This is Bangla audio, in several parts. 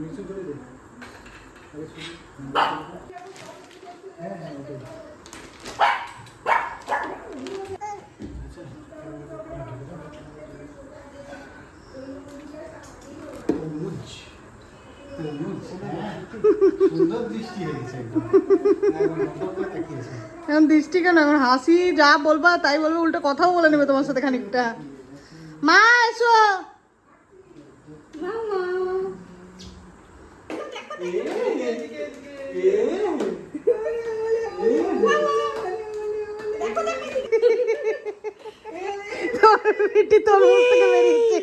নিচু করে দে। হ্যাঁ হ্যাঁ ওটাই। এখন দৃষ্টি কেন, এখন হাসি, যা বলবা তাই বলবে, উল্টো কথাও বলে নেবে তোমার সাথে খানিকটা। মা এসো। তোর মুখ থেকে বেরিয়েছে।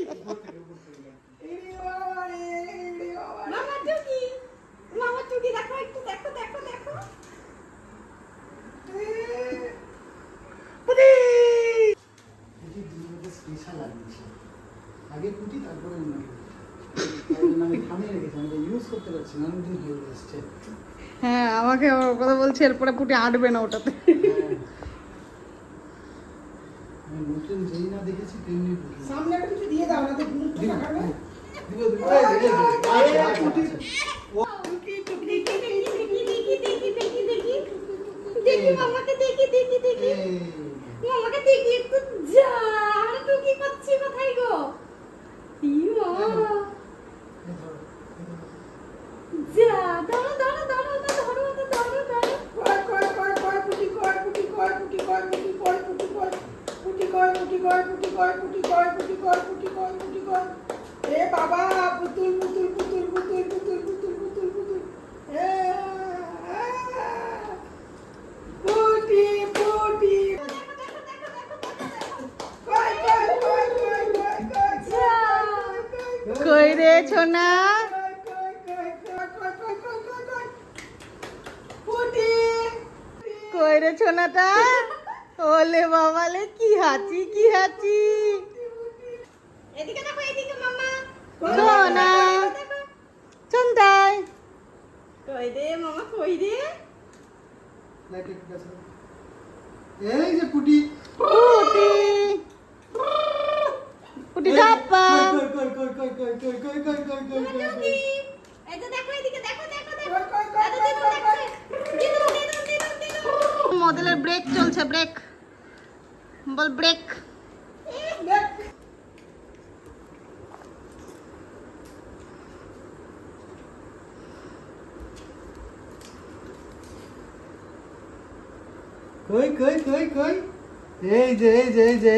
আগে কুটি তারপরে আমি থামিয়ে রেখেছি, আমি ইউজ করতে পারছি না, অনেকদিন হয়ে এসছে। হ্যাঁ আমাকে ওর কথা বলছে, এরপরে পুটি আটবে না ওটাতে। আমি নতুন যেই না দেখেছি তেমনি সামনে একটু কিছু দিয়ে দাও না, তো মুখটা লাগাবে। দেখি মামাকে, দেখি দেখি দেখি মামাকে দেখি একটু। যা তো কি করছি কোথায় গো? যা দাঁড়া দাঁড়া দাঁড়া ধরো ধরো ধরো। কয় কয় কয় কয় পুটি কয় পুটি কয় পুটি কয় পুটি কয় পুটি কয় পুটি কয় পুটি কয় পুটি কয় পুটি কয় পুটি কয় পুটি কয় পুটি কয়। এ বাবা, পুতুল পুতুল পুতুল পুতুল পুতুল পুতুল পুতুল পুতুল। এ পুটি পুটি কয় কয় কয় কয় কয় কয়। কই রে ছোনা? কই রে ছোনাটা? ওলে বাবালে, কি হাঁচি কি হাঁচি। এদিকে দেখো, এদিকে মামা। সোনা চন্দাই কই রে মামা, কই রে? এই যে পুটি পুটি পুটি ধাপ্পা। মডেলের ব্রেক চলছে, ব্রেক বল, ব্রেক। কই কই কই কই, এই যে এই যে এই যে